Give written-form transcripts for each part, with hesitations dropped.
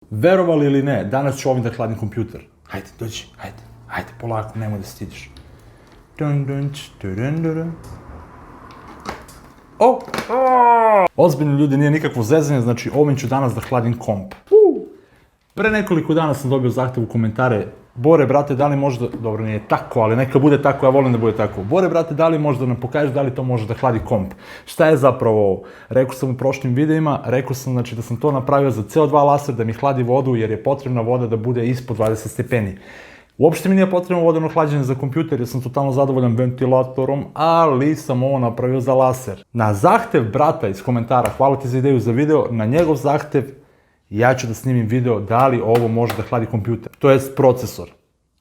Verovali ili ne, danas ću ovim da hladim kompjuter. Hajde, dođi, hajde, polako, nemoj da stidiš. Ozbiljno ljudi, nije nikakvo zezanje, znači ovim ću danas da hladim komp. Pre nekoliko dana sam dobio zahtev u komentare: Bore, brate, da li možda, dobro nije tako, ali neka bude tako, ja volim da bude tako. Bore, brate, da li možda nam pokažeš da li to može da hladi komp? Šta je zapravo ovo? Rekao sam u prošlim videima, rekao sam znači da sam to napravio za CO2 laser, da mi hladi vodu, jer je potrebna voda da bude ispod 20 stepeni. Uopšte mi nije potrebno vodeno hlađenje za kompjuter, jer sam totalno zadovoljan ventilatorom, ali sam ovo napravio za laser. Na zahtev brata iz komentara, hvala ti za ideju za video, na njegov zahtev ja ću da snimim video da li ovo može da hladi kompjuter, to jest procesor.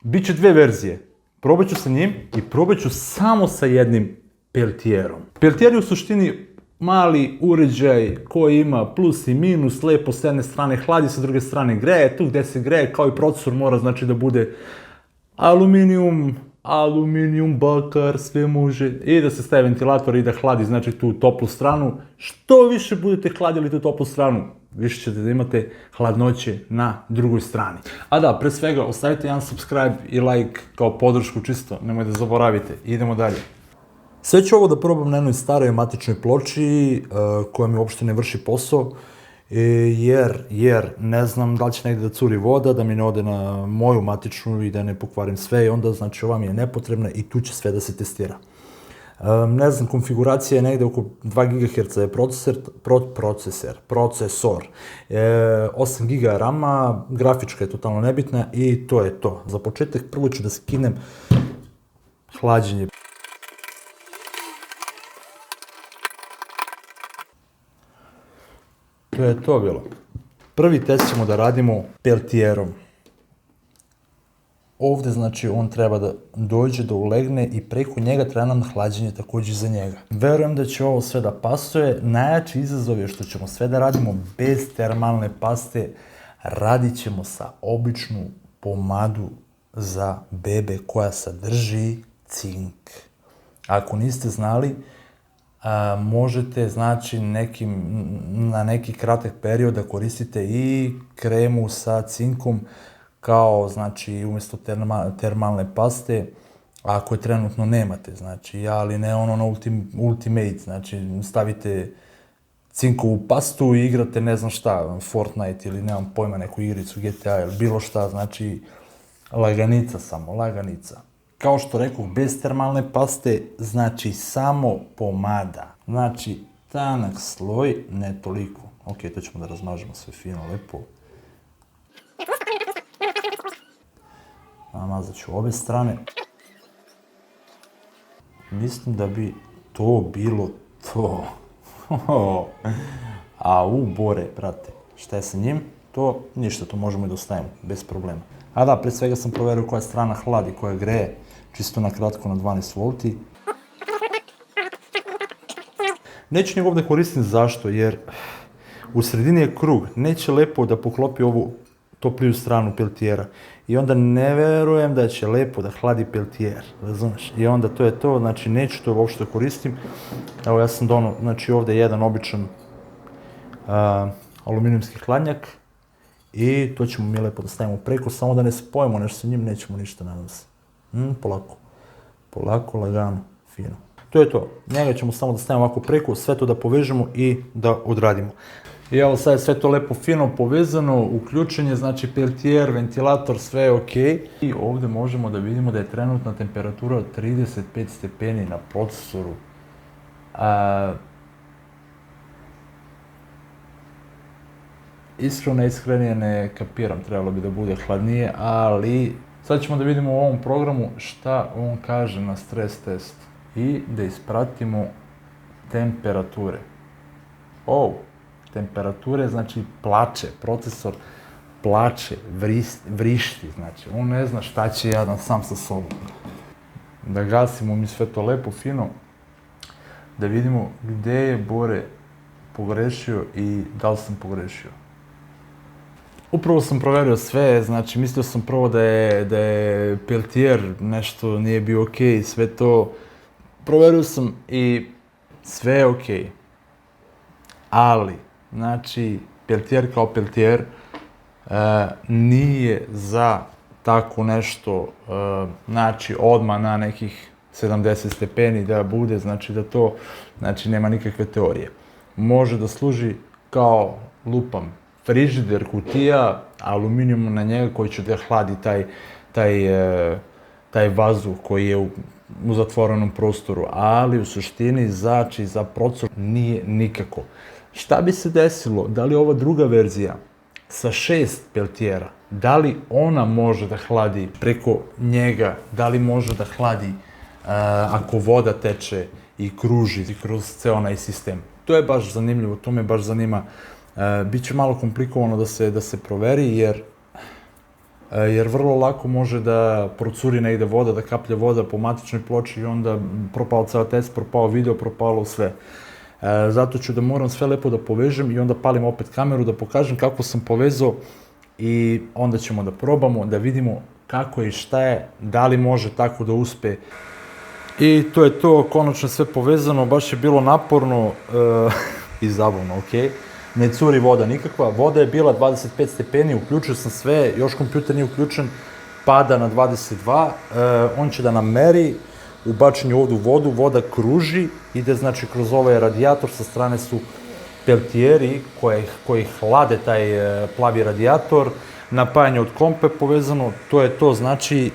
Biće dve verzije, probat ću sa njim i probat ću samo sa jednim Peltierom. Peltier je u suštini mali uređaj koji ima plus i minus, lepo s jedne strane hladi, sa druge strane greje, tu gde se greje kao i procesor mora znači da bude aluminijum, bakar, sve može, i da se staje ventilator i da hladi znači tu toplu stranu. Što više budete hladili tu toplu stranu, više ćete da imate hladnoće na drugoj strani. A da, pre svega, ostavite jedan subscribe i like kao podršku čisto, nemoj da zaboravite. Idemo dalje. Sve ću ovo da probam na jednoj staroj matičnoj ploči koja mi uopšte ne vrši posao, jer ne znam da li će negde da curi voda, da mi ne ode na moju matičnu i da ne pokvarim sve, i onda znači ova mi je nepotrebna i tu će sve da se testira. Ne znam, konfiguracija je negde oko 2 GHz je procesor, 8 GB RAM-a, grafička je totalno nebitna i to je to. Za početak prvo ću da skinem hlađenje. To je to bilo. Prvi test ćemo da radimo Peltierom. Ovde, znači, on treba da dođe, da ulegne i preko njega treba nam hlađenje takođe za njega. Verujem da će ovo sve da pasuje. Najjači izazov je što ćemo sve da radimo bez termalne paste. Radit ćemo sa običnu pomadu za bebe koja sadrži cink. Ako niste znali, možete, znači, na neki kratak period da koristite i kremu sa cinkom kao, znači, umjesto termalne paste, ako je trenutno nemate, znači, ali ne ono na Ultimate, znači, stavite cinkovu pastu i igrate, ne znam šta, Fortnite ili nemam pojma, neku igricu GTA ili bilo šta, znači, laganica samo, laganica. Kao što rekao, bez termalne paste, znači samo pomada. Znači, tanak sloj, ne toliko. Ok, to ćemo da razmažemo sve fino, lepo. Namazat ću obe strane. Mislim da bi to bilo to. Bore, brate. Šta je sa njim? To, ništa, to možemo i da ostavimo, bez problema. A da, pre svega sam proverio koja strana hladi, koja greje, čisto na kratko na 12 V. Neću njegov da koristim, zašto? Jer u sredini je krug, neće lepo da poklopi ovu topliju stranu Peltiera. I onda ne verujem da će lepo da hladi Peltier, razumeš? I onda to je to, znači neću to uopšte da koristim. Evo, ja sam donao, znači ovde jedan običan aluminijumski hladnjak i to ćemo mi lepo da stavimo preko, samo da ne spojimo nešto sa njim, nećemo ništa, nadam se. Polako, lagano, fino. To je to, njega ćemo samo da stavimo ovako preko, sve to da povežemo i da odradimo. I evo, sad je sve to lepo fino povezano, uključen je, znači Peltier, ventilator, sve je okej. I ovde možemo da vidimo da je trenutna temperatura 35 stepeni na procesoru. Iskreno, najiskrenije ne kapiram, trebalo bi da bude hladnije, ali sad ćemo da vidimo u ovom programu šta on kaže na stres test i da ispratimo temperature. Temperature, znači plače, procesor plače, vrišti, znači on ne zna šta će jadan sam sa sobom. Da gasimo mi sve to lepo, fino, da vidimo gde je Bore pogrešio i da li sam pogrešio. Upravo sam proverio sve, znači mislio sam prvo da je Peltier nešto nije bio okej, sve to. Proverio sam i sve je okej. Ali, znači, Peltier kao Peltier, nije za tako nešto, znači odmah na nekih 70 stepeni da bude, znači da to, znači nema nikakve teorije. Može da služi kao, lupam, frižider, kutija, aluminijum na njega koji će da hladi taj vazduh koji je u zatvorenom prostoru, ali u suštini znači za procesor nije nikako. Šta bi se desilo, da li ova druga verzija sa 6 peltijera, da li ona može da hladi preko njega, da li može da hladi ako voda teče i kruži kroz ceo onaj sistem. To je baš zanimljivo, to me baš zanima. Biće malo komplikovano da se proveri, jer vrlo lako može da procuri negde voda, da kaplje voda po matičnoj ploči i onda propao ceo test, propao video, propalo sve. Zato ću da moram sve lepo da povežem i onda palim opet kameru da pokažem kako sam povezao i onda ćemo da probamo, da vidimo kako je i šta je, da li može tako da uspe. I to je to, konačno sve povezano, baš je bilo naporno i zabavno, okej. Ne curi voda nikakva, voda je bila 25 stepeni, uključio sam sve, još kompjuter nije uključen, pada na 22, on će da nam meri, ubačen je ovdje u vodu, voda kruži, ide znači kroz ovaj radijator, sa strane su peltijeri koji hlade taj plavi radijator, napajanje od kompe povezano, to je to, znači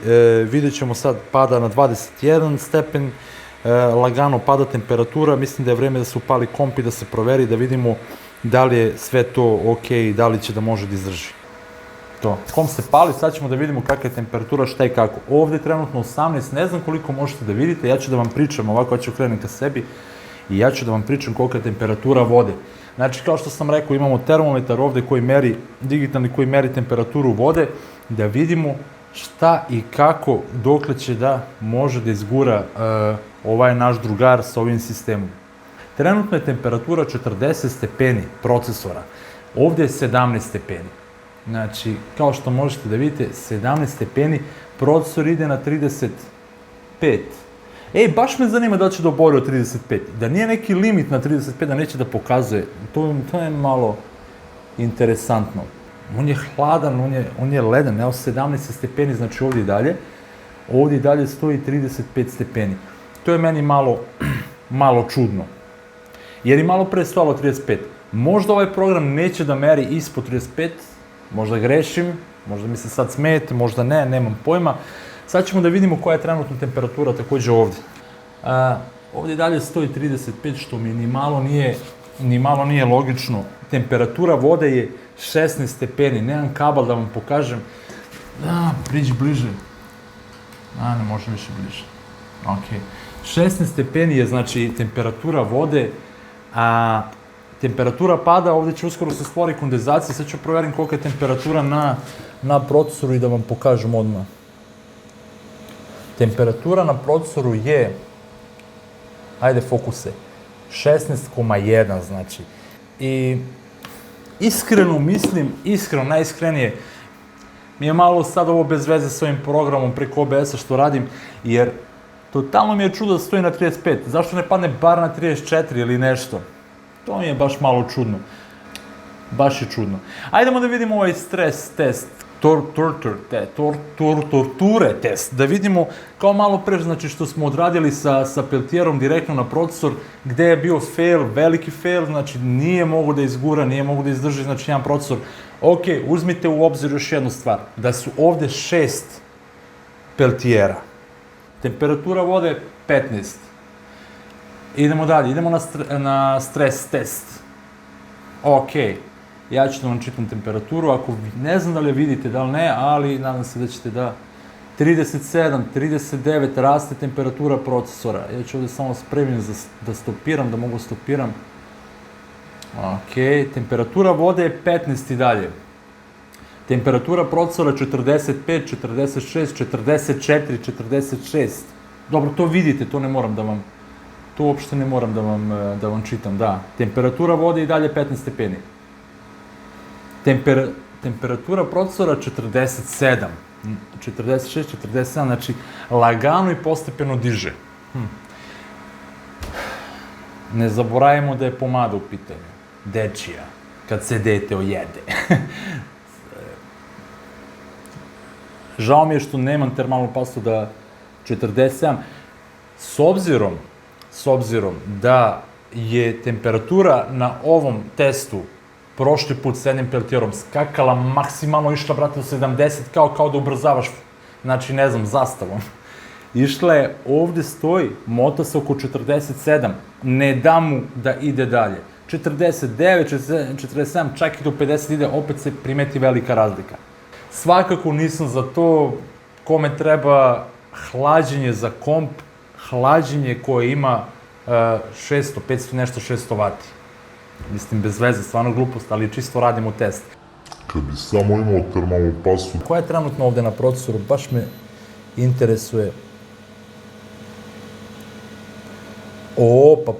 vidjet ćemo sad pada na 21 stepen, lagano pada temperatura, mislim da je vreme da se upali komp i da se proveri, da vidimo da li je sve to ok, da li će da može da izdrži. To. Komp se pali, sad ćemo da vidimo kakva je temperatura, šta i kako. Ovde je trenutno 18, ne znam koliko možete da vidite, ja ću da vam pričam, ovako ja ću krenuti ka sebi i ja ću da vam pričam kolika je temperatura vode. Znači, kao što sam rekao, imamo termometar ovde koji meri, digitalni koji meri temperaturu vode, da vidimo šta i kako, dokle će da može da izgura ovaj naš drugar sa ovim sistemom. Trenutno je temperatura 40 stepeni procesora, ovde je 17 stepeni. Znači, kao što možete da vidite, 17 stepeni, procesor ide na 35. Baš me zanima da li će da obori od 35. Da nije neki limit na 35, da neće da pokazuje. To je malo interesantno. On je hladan, on je leden, evo 17 stepeni, znači ovdje i dalje. Ovdje i dalje stoji 35 stepeni. To je meni malo čudno. Jer i malo pre stojalo 35. Možda ovaj program neće da meri ispod 35, možda grešim, možda mi se sad smete, možda ne, nemam pojma. Sad ćemo da vidimo koja je trenutna temperatura takođe ovdje. Ovdje dalje stoji 35, što mi ni malo nije logično. Temperatura vode je 16 stepeni, nemam kabel da vam pokažem. Priđi bliže. Ne može više bliže. Ok. 16 stepeni je znači temperatura vode, a temperatura pada, ovdje će uskoro se stvori kondenzacija, sad ću provjerim kolika je temperatura na procesoru i da vam pokažem odmah. Temperatura na procesoru je, ajde fokuse, 16,1 znači. I iskreno mislim, najiskrenije, mi je malo sad ovo bez veze s ovim programom preko OBS-a što radim, jer totalno mi je čudo da stoji na 35. Zašto ne padne bar na 34 ili nešto? To mi je baš malo čudno. Baš je čudno. Ajdemo da vidimo ovaj stres test. Torture test. Da vidimo kao malo pre, znači što smo odradili sa peltijerom direktno na procesor, gde je bio fail, veliki fail, znači nije mogo da izgura, nije mogo da izdrži, znači jedan procesor. Ok, uzmite u obzir još jednu stvar, da su ovde 6 peltijera. Temperatura vode 15. Idemo dalje, idemo na stres test. Ok, ja ću da vam čitam temperaturu, ako ne znam da li je vidite, da li ne, ali nadam se da ćete da... 37, 39 raste temperatura procesora. Ja ću ovdje samo spremim da stopiram, da mogu stopiram. Ok, temperatura vode je 15 i dalje. Temperatura procesora 45, 46, 44, 46. Dobro, to vidite, to ne moram da vam... To uopšte ne moram da vam čitam, da. Temperatura vode i dalje 15 stepeni. Temperatura procesora 47, 46, 47, znači lagano i postepeno diže. Ne zaboravimo da je pomada u pitanju. Dečija, kad se dete ojede. Žao mi je što nemam termalnu pastu da 47, s obzirom da je temperatura na ovom testu prošli put s jednim peltijerom skakala maksimalno, išla, brate, do 70, kao da ubrzavaš, znači, ne znam, zastavom. Išla je, ovde stoji, mota se oko 47, ne da mu da ide dalje. 49, 47, čak i do 50 ide, opet se primeti velika razlika. Svakako nisam za to kome treba hlađenje za komp, hlađenje koje ima 600, 500, nešto 600 vati. Mislim, bez veze, stvarno glupost, ali čisto radimo test. Kad bi samo imao termalnu pastu. Koja je trenutno ovde na procesoru, baš me interesuje. O, pa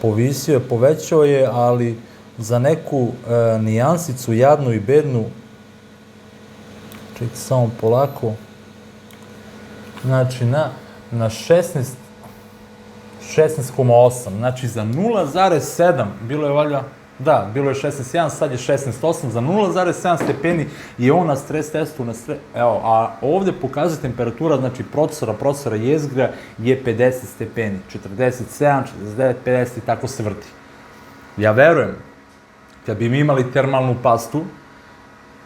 povisio je, povećao je, ali za neku nijansicu jadnu i bednu, čekaj samo polako, znači na 16,8, znači za 0,7, bilo je valjda, da, bilo je 16,1, sad je 16,8, za 0,7 stepeni je on na stres testu, evo, a ovde pokazuje temperatura, znači procesora jezgra je 50 stepeni, 47, 49, 50 i tako se vrti. Ja verujem, kad bi mi imali termalnu pastu,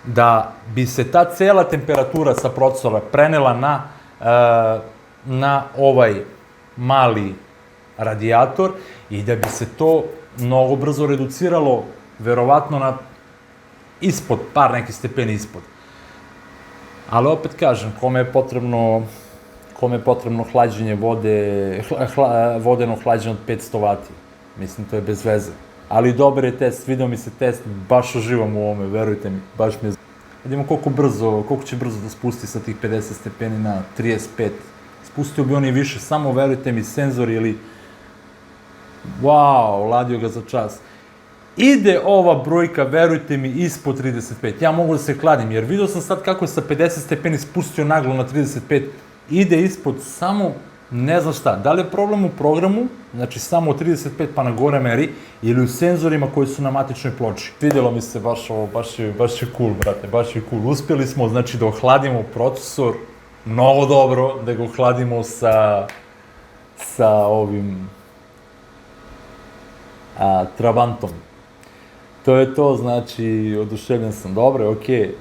da bi se ta cela temperatura sa procesora prenela na ovaj mali radijator i da bi se to mnogo brzo reduciralo, verovatno na ispod, par nekih stepeni ispod. Ali opet kažem, kome je potrebno hlađenje vode, vodeno hlađenje od 500 vati. Mislim, to je bez veze. Ali dobar je test, video mi se test, baš uživam u ovome, verujte mi, baš mi je... Vidimo koliko će brzo da spusti sa tih 50 stepeni na 35. Spustio bi on i više, samo verujte mi, senzor ili... Wow, ladio ga za čas. Ide ova brojka, verujte mi, ispod 35. Ja mogu da se kladim, jer vidio sam sad kako je sa 50 stepeni spustio naglo na 35. Ide ispod, samo ne znam šta. Da li je problem u programu, znači samo od 35 pa na gore meri, ili u senzorima koji su na matičnoj ploči. Vidjelo mi se baš ovo, baš je cool, brate, baš je cool. Uspjeli smo, znači, da ohladimo procesor mnogo dobro, da ga ohladimo sa ovim Trabantom. To je to, znači, oduševljen sam, dobro, okej.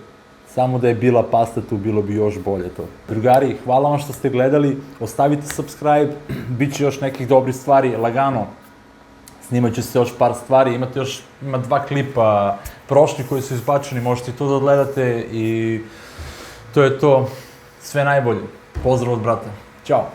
Samo da je bila pasta tu, bilo bi još bolje to. Drugari, hvala vam što ste gledali, ostavite subscribe, bit će još nekih dobrih stvari, lagano. Snimat će se još par stvari, ima 2 klipa prošli koji su izbačeni, možete to da odgledate i to je to. Sve najbolje. Pozdrav od brata. Ćao.